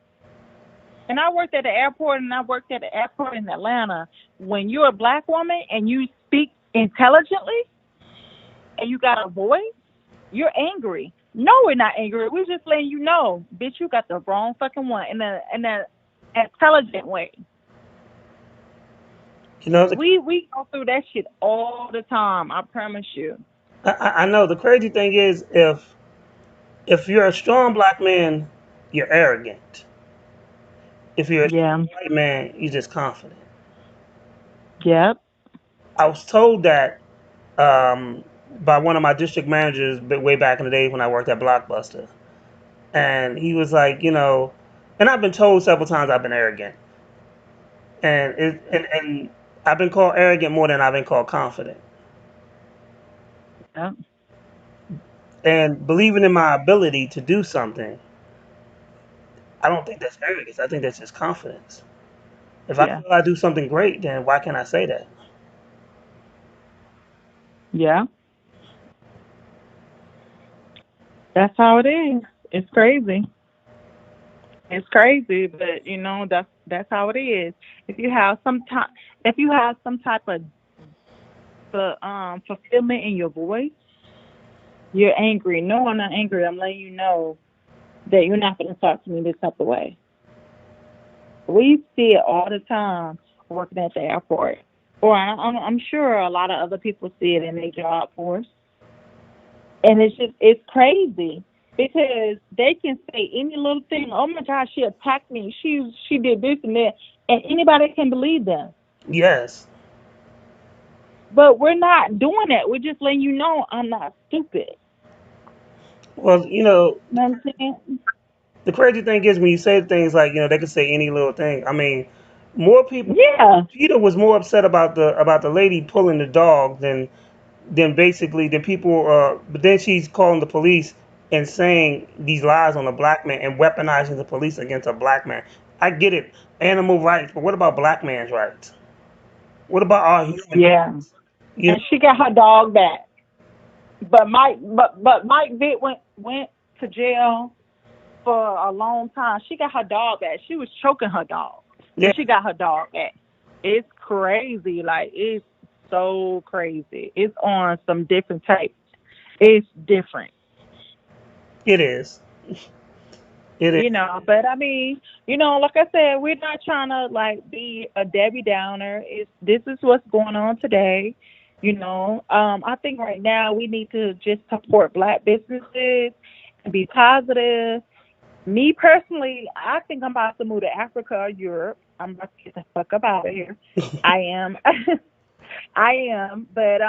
and I worked at the airport and I worked at the airport in Atlanta. When you're a black woman and you speak intelligently and you got a voice, you're angry. No, we're not angry. We're just letting you know, bitch, you got the wrong fucking one in a intelligent way. You know, the, We go through that shit all the time. I promise you. I know the crazy thing is if you're a strong black man, you're arrogant. If you're a Yeah. strong white man, you're just confident. Yep. I was told that um, by one of my district managers way back in the days when I worked at Blockbuster, and he was like, and I've been told several times I've been arrogant, and I've been called arrogant more than I've been called confident. Yep. And believing in my ability to do something, I don't think that's arrogance. I think that's just confidence. If I Yeah. feel I do something great, then why can't I say that? Yeah. That's how it is. It's crazy. It's crazy, but that's how it is. If you have some time, if you have some type of fulfillment in your voice, you're angry. No, I'm not angry. I'm letting you know that you're not going to talk to me this type of way. We see it all the time working at the airport, or I'm sure a lot of other people see it in their job force, and it's crazy because they can say any little thing. Oh my God, she attacked me. She did this and that, and anybody can believe them. Yes. But we're not doing that. We're just letting you know I'm not stupid. Well, You know what I'm saying? the crazy thing is when you say things like, they can say any little thing. I mean, more people. Yeah, Peter was more upset about the lady pulling the dog than basically than people. But then she's calling the police and saying these lies on a black man and weaponizing the police against a black man. I get it, animal rights, but what about black man's rights? What about our human yeah. rights? You And know, she got her dog back. But Mike Vick went to jail for a long time. She got her dog back. She was choking her dog, yeah, and she got her dog back. It's crazy. Like it's so crazy. It's on some different type. It's different. it is. It is. But I mean, like I said, we're not trying to like be a Debbie Downer. It's this is what's going on today. I think right now we need to just support black businesses and be positive. Me personally, I think I'm about to move to Africa or Europe. I'm about to get the fuck up out of here. I am. I am. But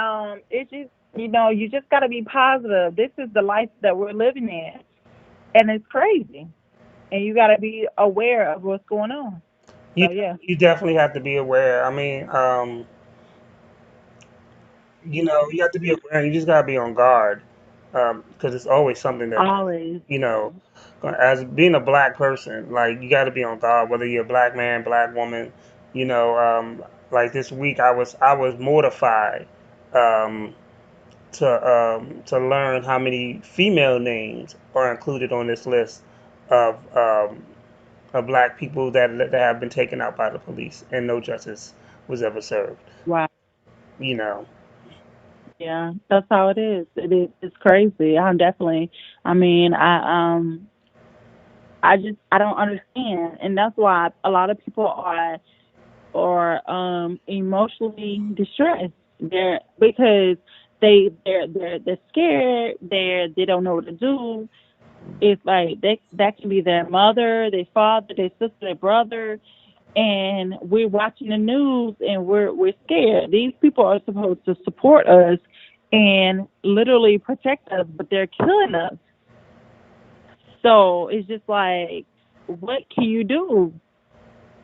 it's just you just gotta be positive. This is the life that we're living in. And it's crazy. And you gotta be aware of what's going on. You So yeah. you definitely have to be aware. I mean, you have to be aware. You just gotta be on guard, because it's always something that, Always. you know, as being a black person, like you got to be on guard, whether you're a black man, black woman. You know, like this week, I was mortified, um, to learn how many female names are included on this list of of black people that have been taken out by the police and no justice was ever served. Wow. You know. Yeah, that's how it is. It's crazy. I'm definitely I mean, I don't understand, and that's why a lot of people are emotionally distressed. They're because they're scared. They don't know what to do. It's like that can be their mother, their father, their sister, their brother, and we're watching the news and we're scared. These people are supposed to support us and literally protect us, but they're killing us. So it's just like, what can you do?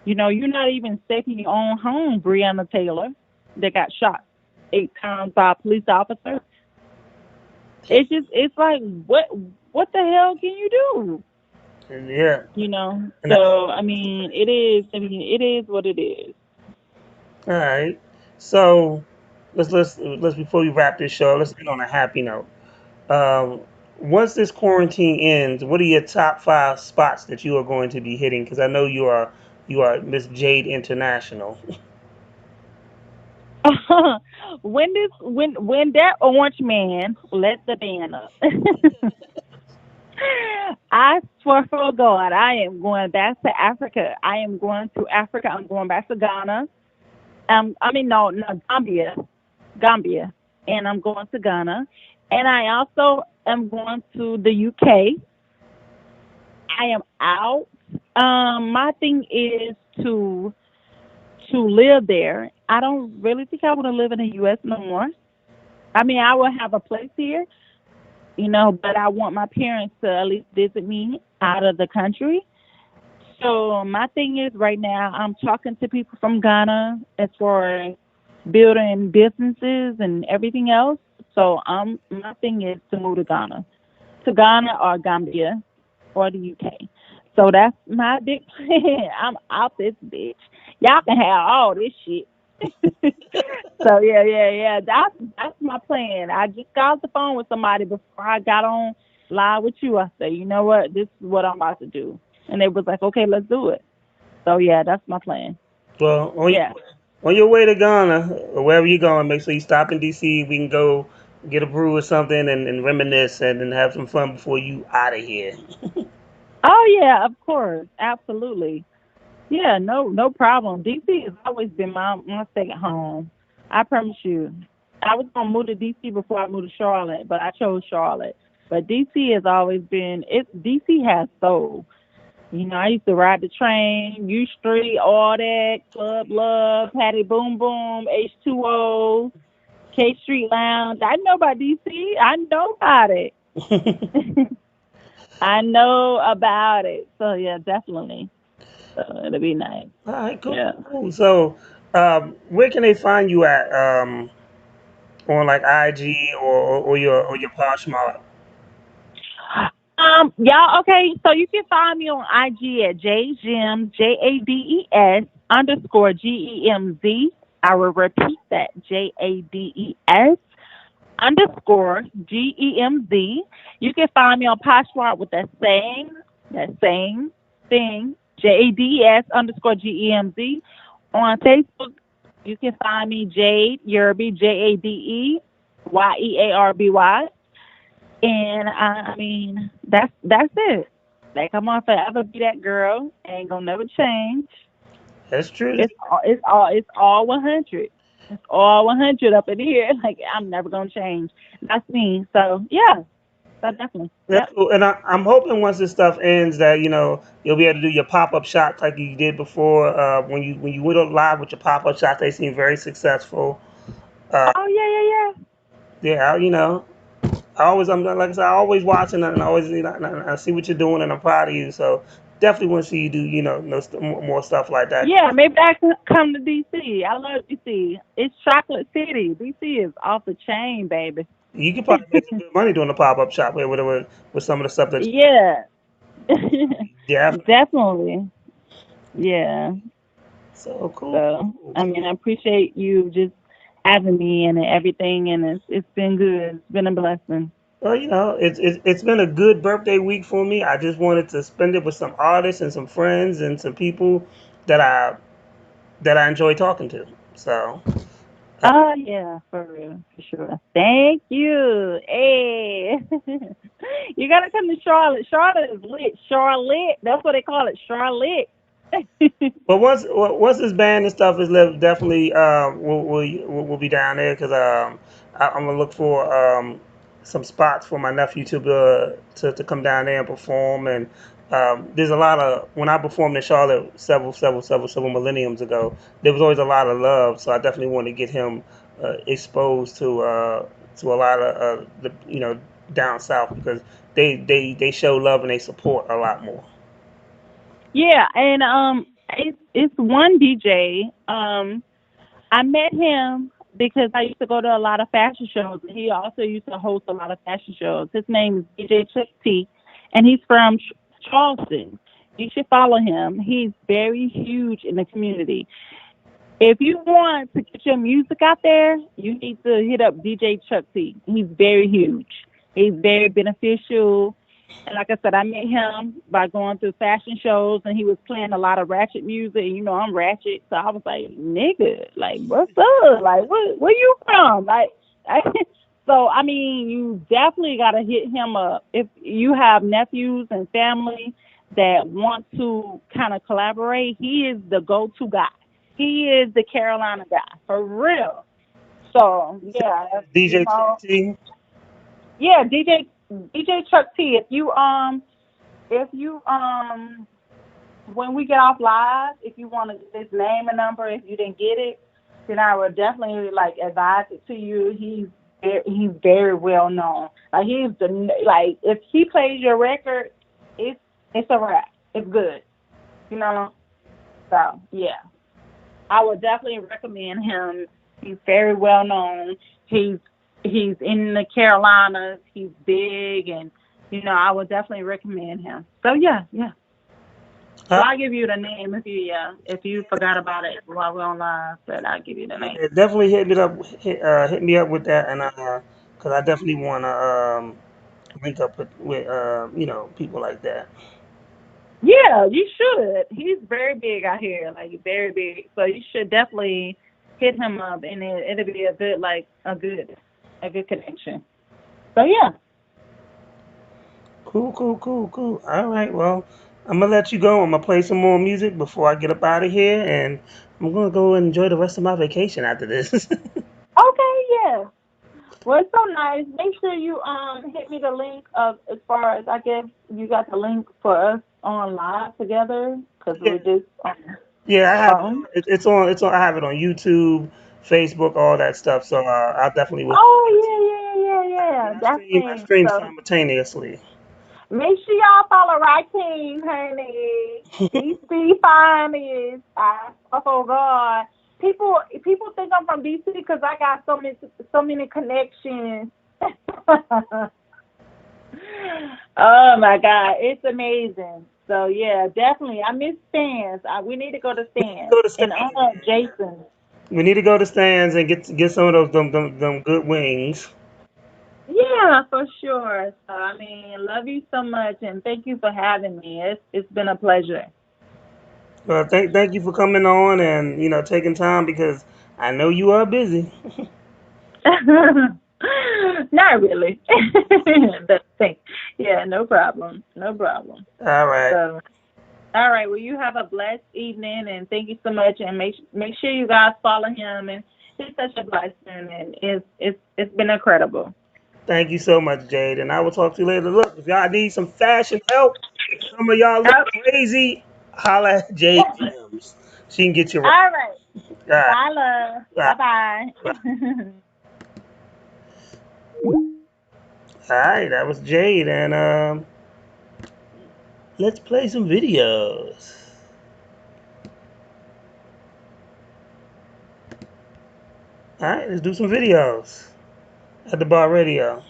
You're not even safe in your own home, Breonna Taylor, that got shot 8 times by a police officer. It's like, what the hell can you do? And yeah, and that's So I mean, it is. I mean, it is what it is. all right. So let's before we wrap this show, let's end on a happy note. Um, Once this quarantine ends, what are your top 5 spots that you are going to be hitting? Because I know you are Miss Jade International. When that orange man let the band up, I swear for God, I am going back to Africa. I am going to Africa. I'm going back to Ghana. I mean, no, Gambia, and I'm going to Ghana, and I also am going to the UK. I am out. My thing is to live there. I don't really think I want to live in the U.S. no more. I mean, I will have a place here, but I want my parents to at least visit me out of the country. So my thing is right now I'm talking to people from Ghana as far as building businesses and everything else. So my thing is to move to Ghana or Gambia or the UK. So that's my big plan. I'm out this bitch. Y'all can have all this shit. So yeah. That's my plan. I just got off the phone with somebody before I got on live with you. I said, you know what, this is what I'm about to do, and they was like, okay, let's do it. So yeah, that's my plan. Well, Yeah. on your way to Ghana or wherever you're going, make sure you stop in DC. We can go get a brew or something and reminisce and have some fun before you out of here. Oh yeah, of course, absolutely. Yeah, no problem. DC has always been my second home. I promise you. I was gonna move to DC before I moved to Charlotte, but I chose Charlotte. But DC has always been it. DC has soul. I used to ride the train, U Street, all that, Club Love, Patty Boom Boom, H2O, K Street Lounge. I know about DC. I know about it. I know about it. So yeah, definitely. So it'll be nice. All right, cool, Yeah. cool. So, where can they find you at? On like IG or your Poshmark? Y'all, okay, so you can find me on IG at JGems, JADES underscore GEMZ. I will repeat that, JADES underscore GEMZ. You can find me on Poshmark with that same thing, JADES underscore GEMZ. On Facebook, you can find me Jade Yerby, JADEYEARBY. And I mean, that's it. Like I'm gonna forever be that girl. Ain't gonna never change. That's true. It's all 100. That's It's all 100 up in here. Like I'm never gonna change. That's me. So yeah, so definitely. That's Yep. cool. And I'm hoping once this stuff ends that you'll be able to do your pop up shots like you did before. When you went on live with your pop up shots, they seem very successful. Uh, Oh yeah, yeah, yeah. yeah, I always I'm like I said, I always watching and I always and I see what you're doing and I'm proud of you. So definitely want to see you do more stuff like that. Yeah, maybe I can come to DC. I love DC. It's Chocolate City. DC is off the chain, baby. You could probably make some good money doing a pop up shop with some of the stuff that you Yeah, definitely. definitely. Yeah. So cool, So cool. I mean, I appreciate you just having me and everything, and it's been good. It's been a blessing. Well, it's been a good birthday week for me. I just wanted to spend it with some artists and some friends and some people that I enjoy talking to. So, uh, Oh yeah, for real, for sure. Thank you. Hey, you gotta come to Charlotte. Charlotte is lit. Charlotte, that's what they call it. Charlotte. but once this band and stuff is live, definitely we'll be down there because I'm gonna look for some spots for my nephew to come down there and perform. And there's a lot of when I performed in Charlotte several millenniums ago, there was always a lot of love. So I definitely want to get him exposed to a lot of the down south because they show love and they support a lot more. Yeah, and it's one DJ. I met him because I used to go to a lot of fashion shows. He also used to host a lot of fashion shows. His name is DJ Chuck T, and he's from Charleston. You should follow him. He's very huge in the community. If you want to get your music out there, you need to hit up DJ Chuck T. He's very huge. He's very beneficial. And like I said, I met him by going through fashion shows, and he was playing a lot of ratchet music. And, you know, I'm ratchet, so I was like, "Nigga, like, what's up? Like, where you from?" Like, so I mean, you definitely got to hit him up if you have nephews and family that want to kind of collaborate. He is the go-to guy. He is the Carolina guy for real. So yeah, you DJ Chuck know, T. yeah, DJ Chuck T. If you when we get off live, if you want to get his name and number, if you didn't get it, then I would definitely like advise it to you. He's very well known. Like he's the like if he plays your record, it's a wrap. It's good. You know. So yeah. I would definitely recommend him. He's very well known. He's he's in the Carolinas. He's big, and I would definitely recommend him. So yeah, yeah. So Uh, I'll give you the name if you forgot about it while we're on live. But I'll give you the name. yeah, definitely hit me up with that, and cause I definitely want to link up with people like that. Yeah, you should. He's very big out here, like very big. So you should definitely hit him up, and it'll be a good a good connection. So yeah. Cool, cool, cool, cool. All right, well, I'm gonna let you go. I'm gonna play some more music before I get up out of here, and I'm gonna go and enjoy the rest of my vacation after this. Okay, yeah. Well, it's so nice. Make sure you hit me the link of as far as I guess you got the link for us on live together because Yeah, we're just on yeah, I the have it. phone. It's on. I have it on YouTube, Facebook, all that stuff. So I definitely will send that to you. Oh yeah, yeah, yeah, yeah. And That's I thing. stream So simultaneously. make sure y'all follow Raheem, honey. DC finest. Oh God. People think I'm from DC because I got so many connections. Oh my God, it's amazing. So yeah, definitely. I miss stands. We need to go to We need to stands. go to And stands, man. Jason. We need to go to stands and get some of those them good wings. Yeah, for sure. So I mean, love you so much, and thank you for having me. It's been a pleasure. Thank you for coming on and taking time because I know you are busy. Not really. But thanks. Yeah, no problem. No problem. All right. So, all right. Well, you have a blessed evening, and thank you so much. And make sure you guys follow him, and she's such a blessing, and it's been incredible. Thank you so much, Jade. And I will talk to you later. Look, if y'all need some fashion help, some of y'all look crazy, holla at Jade Sims. She can get you right. All right. All right. Bye, love. Bye. Bye-bye. All right, that was Jade. And let's play some videos. All right, let's do some videos at the bar radio.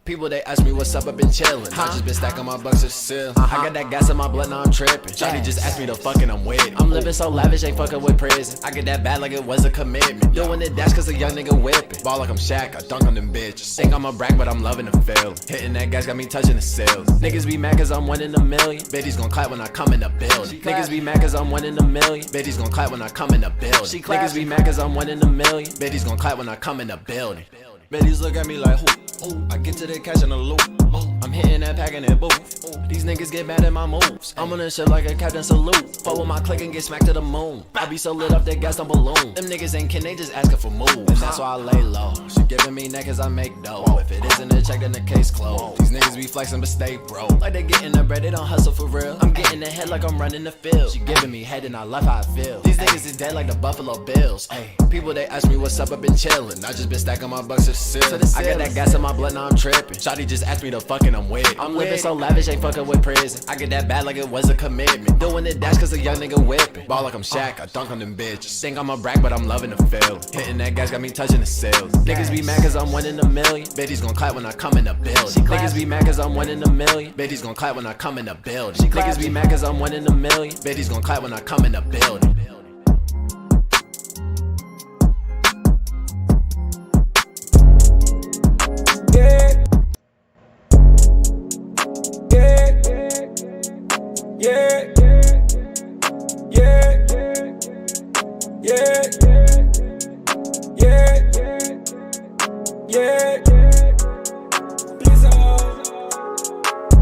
People, they ask me what's up, I've been chillin'. I just been stacking my bucks to the ceiling. I got that gas in my blood, now I'm trippin'. Shawty just asked me to fuck and I'm with it. I'm living so lavish, ain't fucking with prison. I get that bad like it was a commitment. Doing it dash cause a young nigga whippin'. Ball like I'm Shaq, I dunk on them bitches. Think I'ma brag, but I'm loving the feeling. Hitting that gas got me touching the cells. Niggas be mad cause I'm 1 in a million. Bitties gon' clap when I come in the building. Niggas be mad cause I'm 1 in a million. Bitties gon' clap when I come in the building. Niggas be mad cause I'm 1 in a million. Bitties gon' clap when I come in the building. Bitties look at me like, who? I get to the cash in the loop. I'm hitting that pack in that booth. These niggas get mad at my moves. I'm on this shit like a captain salute. Fuck with my click and get smacked to the moon. I be so lit up that gas on balloon. Them niggas ain't kin, they just asking for moves. And that's why I lay low. She giving me neck cause I make dough. If it isn't a check, then the case closed. These niggas be flexing but stay broke. Like they getting the bread, they don't hustle for real. I'm getting the head like I'm running the field. She giving me head and I love how I feel. These niggas is dead like the Buffalo Bills. People, they ask me what's up, I've been chillin'. I just been stacking my bucks to the ceiling. I got that gas in my blood, now I'm trippin'. Shawty just asked me to fuck and I'm with it. I'm living so lavish, ain't fucking with prison. I get that bad like it was a commitment. Doing it dash cause a young nigga whippin'. Ball like I'm Shaq, I dunk on them bitches. Think I'ma brag, but I'm loving the feeling. Hitting that gas got me touching the cells. Niggas be mad cause I'm 1 in a million. Bitties gon' clap when I come in the building. Niggas be mad cause I'm 1 in a million. Bitties gon' clap when I come in the building. Niggas be mad cause I'm 1 in a million. Bitties gon' clap when I come in the building.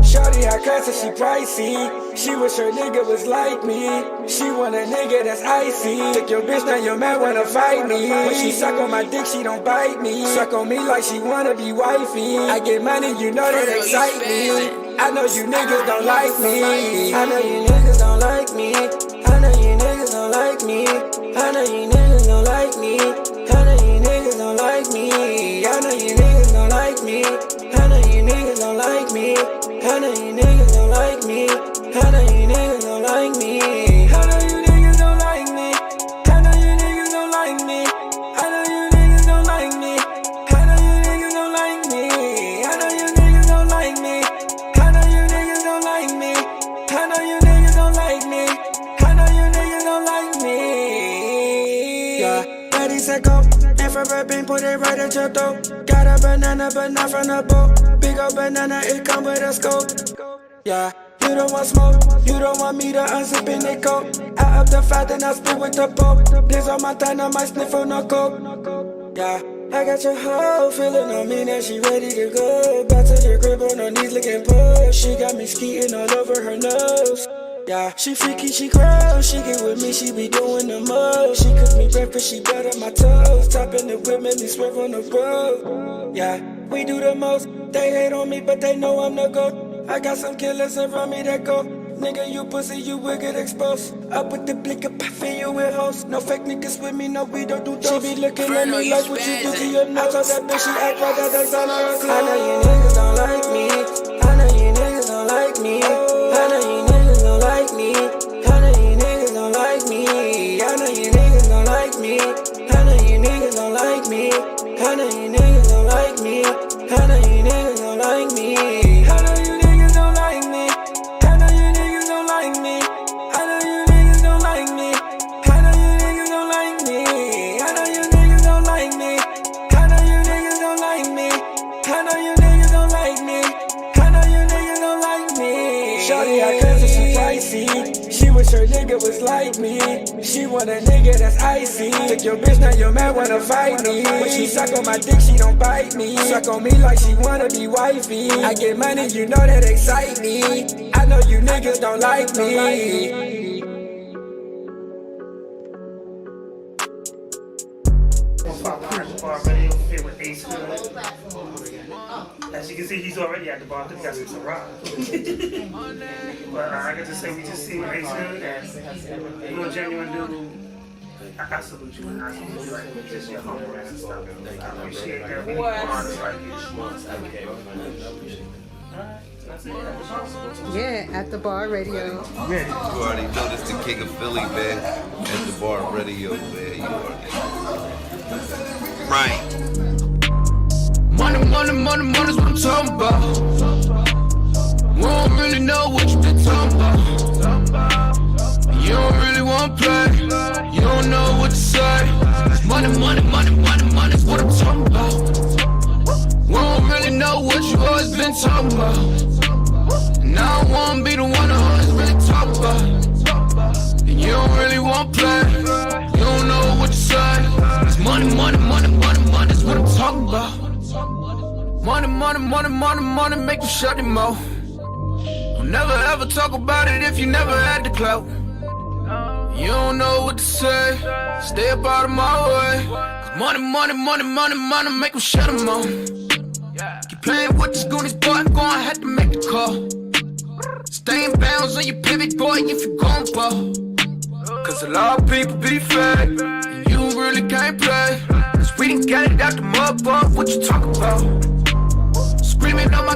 Shawty high class and she pricey. She wish her nigga was like me. She want a nigga that's icy. Take your bitch, now your man wanna fight me. When she suck on my dick, she don't bite me. Suck on me like she wanna be wifey. I get money, you know that excite me. I know you niggas don't like me. I know you niggas don't like me. I know you niggas don't like me. I know you niggas don't like me. I know you niggas don't like me. I know you niggas don't like me. I know you niggas don't like me. I know you niggas don't like me. I know you niggas don't like me. I know you niggas don't like me. I know you niggas don't like me. I know you niggas don't like me. I know you niggas don't like me. I know you niggas don't like me. I know you niggas don't like me. I know you niggas don't like me. I know you niggas don't like me. Yeah, ready, set, go. Infrared beam, put it right at your throat. Got a banana, but not from the boat. Big old banana, it come with a scope. Yeah, you don't want smoke, you don't want me to unzip in the coat. I up the fat, then I spit with the poke. This on my time, I might sniff on no coke. Yeah, I got your hoe feeling on me, now she ready to go. Back to the crib on her knees looking push. She got me skeeting all over her nose. Yeah, she freaky, she gross. She get with me, she be doing the most. She cook me breakfast, she butter my toast. Top in the whip, make me swerve on the road. Yeah, we do the most. They hate on me, but they know I'm the GOAT. I got some killers around me that go. Nigga, you pussy, you will get exposed. Up with the blick up, I feel you with hoes. No fake niggas with me, no, we don't do those. She be looking at me like what you do to your nose. I told that bitch she act like that, that's on her clothes. I know you niggas don't like me. I know you niggas don't like me. I know you niggas don't like me. I know you niggas don't like me. I know you niggas don't like me. I know you niggas don't like me. I know you niggas don't like me. I know you niggas don't like me. I know you niggas don't like me. I know you niggas don't like me. I know you niggas don't like me. I know you niggas don't like me. I know you niggas don't like me. I know you niggas don't like me. I know you niggas don't like me. I know you niggas don't like me. Shawty, I could wish her nigga was like me. She want a nigga that's icy. Took your bitch, now your man wanna fight me. When she suck on my dick, she don't bite me. Suck on me like she wanna be wifey. I get money, you know that excite me. I know you niggas don't like me. Already over here with Ace Hood. As you can see, he's already at the bar. He got some Ciroc. But I got to say, we just see with Ace Hood and real genuine dude. I salute you, and I salute you like just your humbleness and stuff. I appreciate that. We need artists like you. Yeah, at the bar radio. Ready. You already know this the king of Philly, man. At the bar radio, man. You already right. Money, money, money, money's what I'm talking about. We don't really know what you been talking about. You don't really want to play. You don't know what to say. Money, money, money, money, money's what I'm talking about. We don't really know what you always been talking about. And I don't wanna be the one to always really talk about. And you don't really want to play. You don't know what to say. It's money, money, money, money, money's what I'm talking about. Money, money, money, money, money, make you shut him mouth. Don't never ever talk about it if you never had the clout. You don't know what to say, stay up out of my way. Cause money, money, money, money, money, make him shut him mouth. Keep playing with this Goonies, boy, I'm gonna have to make the call. Stay in bounds on your pivot, boy, if you gon' ball. Cause a lot of people be fake, and you really can't play. Cause we done got it out the mud, boy, what you talking about? Screaming on my